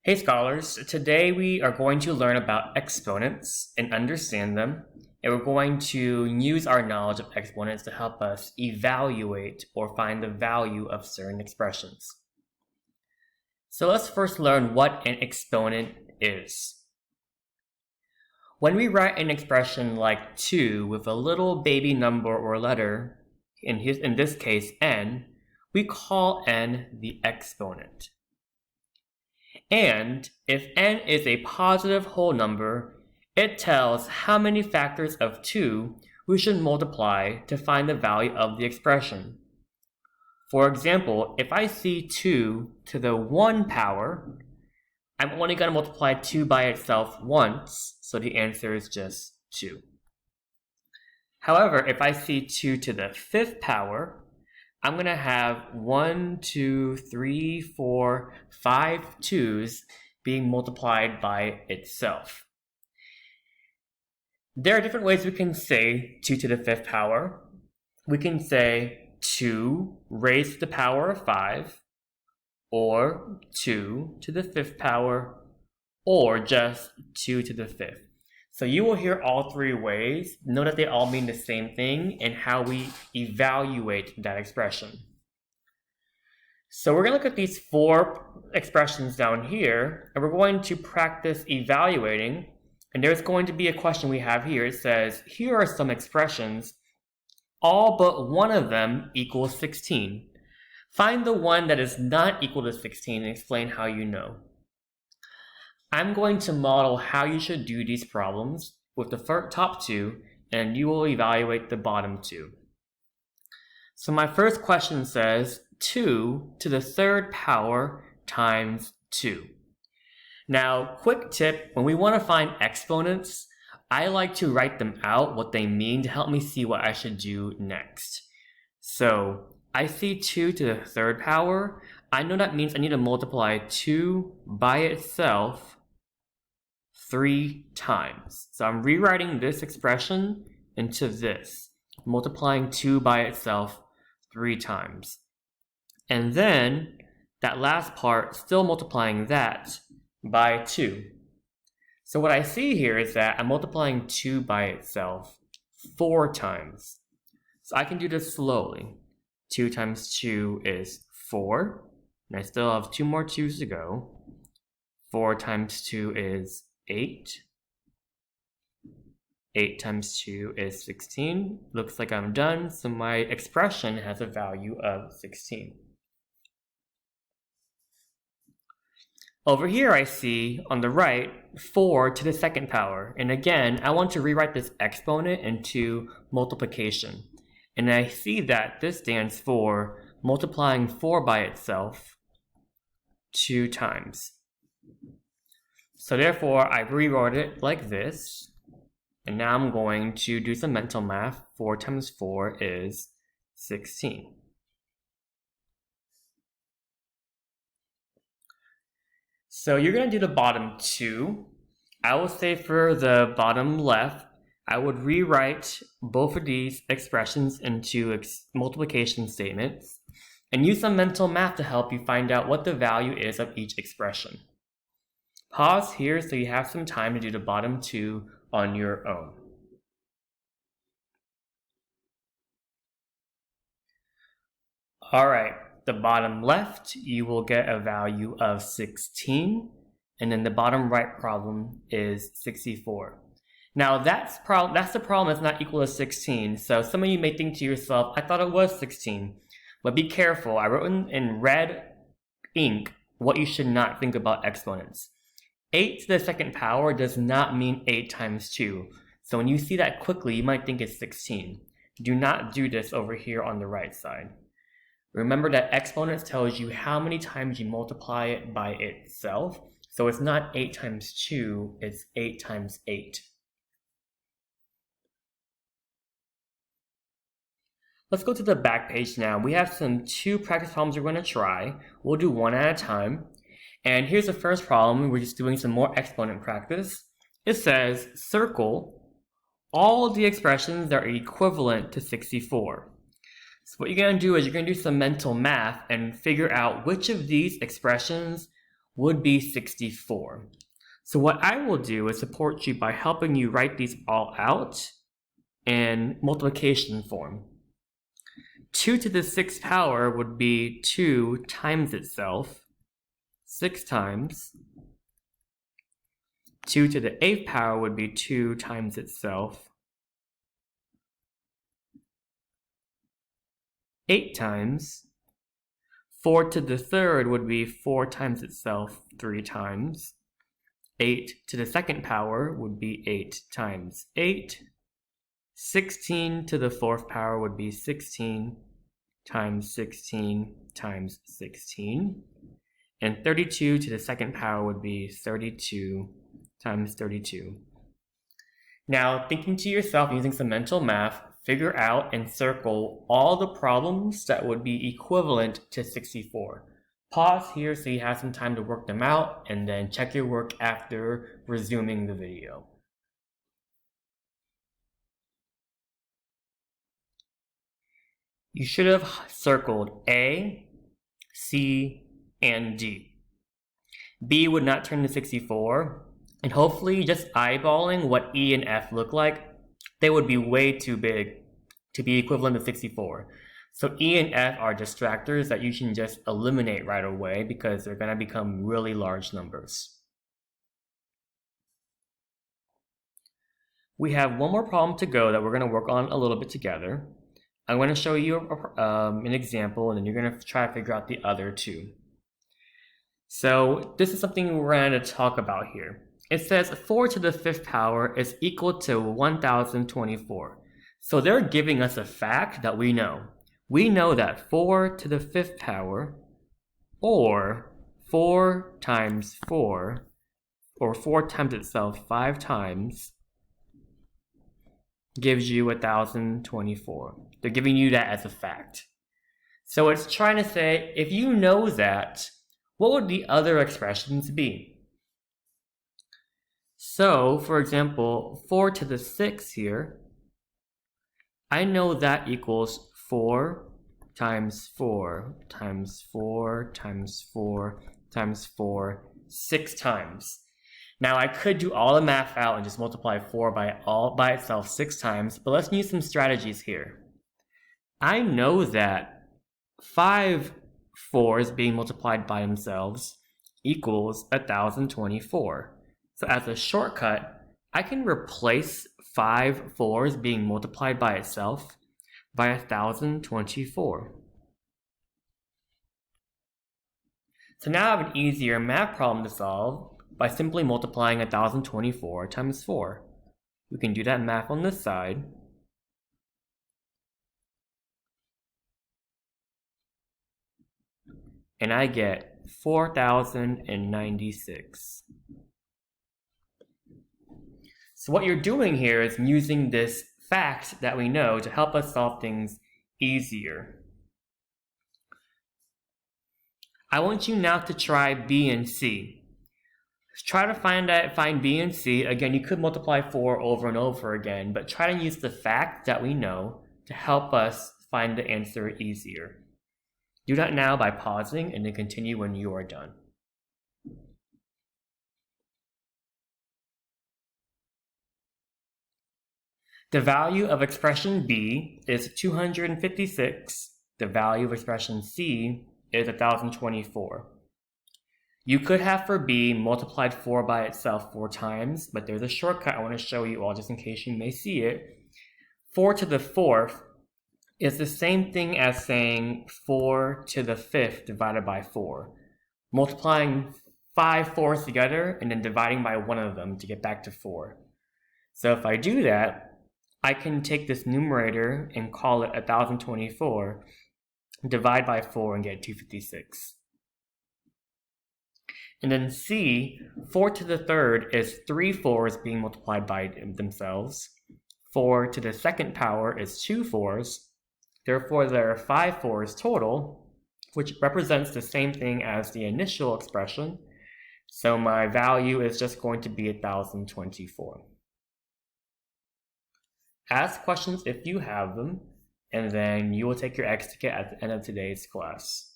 Hey scholars, today we are going to learn about exponents and understand them, and we're going to use our knowledge of exponents to help us evaluate or find the value of certain expressions. So let's first learn what an exponent is. When we write an expression like 2 with a little baby number or letter, in this case n, we call n the exponent. And if n is a positive whole number, it tells how many factors of 2 we should multiply to find the value of the expression. For example, if I see 2 to the 1 power, I'm only going to multiply 2 by itself once, so the answer is just 2. However, if I see 2 to the 5th power, I'm going to have 1, 2, 3, 4, 5 2's being multiplied by itself. There are different ways we can say 2 to the 5th power. We can say 2 raised to the power of 5, or 2 to the 5th power, or just 2 to the 5th. So you will hear all three ways. Know that they all mean the same thing and how we evaluate that expression. So we're going to look at these 4 expressions down here, and we're going to practice evaluating. And there's going to be a question we have here. It says, here are some expressions, all but one of them equals 16. Find the one that is not equal to 16 and explain how you know. I'm going to model how you should do these problems with the top 2, and you will evaluate the bottom 2. So my first question says 2 to the 3rd power times 2. Now, quick tip, when we want to find exponents, I like to write them out, what they mean, to help me see what I should do next. So I see 2 to the 3rd power. I know that means I need to multiply 2 by itself 3 times. So I'm rewriting this expression into this, multiplying 2 by itself 3 times. And then that last part, still multiplying that by 2. So what I see here is that I'm multiplying 2 by itself 4 times. So I can do this slowly. 2 times 2 is 4, and I still have 2 more 2's to go. 4 times 2 is 8. 8 times 2 is 16. Looks like I'm done, so my expression has a value of 16. Over here I see, on the right, 4 to the 2nd power. And again, I want to rewrite this exponent into multiplication. And I see that this stands for multiplying 4 by itself 2 times. So therefore, I rewrote it like this. And now I'm going to do some mental math. 4 times 4 is 16. So you're going to do the bottom 2. I will say for the bottom left, I would rewrite both of these expressions into multiplication statements and use some mental math to help you find out what the value is of each expression. Pause here so you have some time to do the bottom 2 on your own. All right, the bottom left, you will get a value of 16, and then the bottom right problem is 64. Now that's the problem, it's not equal to 16, so some of you may think to yourself, I thought it was 16, but be careful. I wrote in red ink what you should not think about exponents. 8 to the 2nd power does not mean 8 times 2. So when you see that quickly, you might think it's 16. Do not do this over here on the right side. Remember that exponents tells you how many times you multiply it by itself. So it's not 8 times 2, it's 8 times 8. Let's go to the back page now. We have some 2 practice problems we're going to try. We'll do one at a time. And here's the first problem. We're just doing some more exponent practice. It says, circle all the expressions that are equivalent to 64. So what you're going to do is you're going to do some mental math and figure out which of these expressions would be 64. So what I will do is support you by helping you write these all out in multiplication form. 2 to the 6th power would be 2 times itself, 6 times. 2 to the 8th power would be 2 times itself, 8 times. 4 to the 3rd would be 4 times itself 3 times. 8 to the 2nd power would be 8 times 8. 16 to the 4th power would be 16 times 16 times 16. And 32 to the 2nd power would be 32 times 32. Now, thinking to yourself using some mental math, figure out and circle all the problems that would be equivalent to 64. Pause here so you have some time to work them out, and then check your work after resuming the video. You should have circled A, C, and D. B would not turn to 64, and hopefully just eyeballing what E and F look like, they would be way too big to be equivalent to 64. So E and F are distractors that you can just eliminate right away because they're going to become really large numbers. We have one more problem to go that we're going to work on a little bit together. I'm going to show you an example, and then you're going to try to figure out the other two. So this is something we're going to talk about here. It says 4 to the 5th power is equal to 1024. So they're giving us a fact that we know. We know that 4 to the 5th power, or 4 times 4, or 4 times itself 5 times, gives you 1024. They're giving you that as a fact. So it's trying to say, if you know that, what would the other expressions be? So, for example, 4 to the 6th here, I know that equals 4 times 4 times 4 times 4 times 4, 6 times. Now I could do all the math out and just multiply 4 by itself 6 times, but let's use some strategies here. I know that 5 4s being multiplied by themselves equals 1024. So as a shortcut, I can replace 5 4s being multiplied by itself by 1024. So now I have an easier math problem to solve by simply multiplying 1024 times 4. We can do that math on this side. And I get 4096. So what you're doing here is using this fact that we know to help us solve things easier. I want you now to try B and C. Try to find B and C. Again, you could multiply 4 over and over again, but try to use the fact that we know to help us find the answer easier. Do that now by pausing and then continue when you are done. The value of expression B is 256. The value of expression C is 1024. You could have for B multiplied 4 by itself 4 times, but there's a shortcut I want to show you all just in case you may see it. 4 to the 4th is the same thing as saying 4 to the 5th divided by 4. Multiplying 5 4s together and then dividing by one of them to get back to 4. So if I do that, I can take this numerator and call it 1024, divide by 4 and get 256. And then C, 4 to the 3rd is 3 4s being multiplied by themselves. 4 to the 2nd power is 2 4s. Therefore, there are 5 4s total, which represents the same thing as the initial expression. So my value is just going to be 1024. Ask questions if you have them, and then you will take your X ticket at the end of today's class.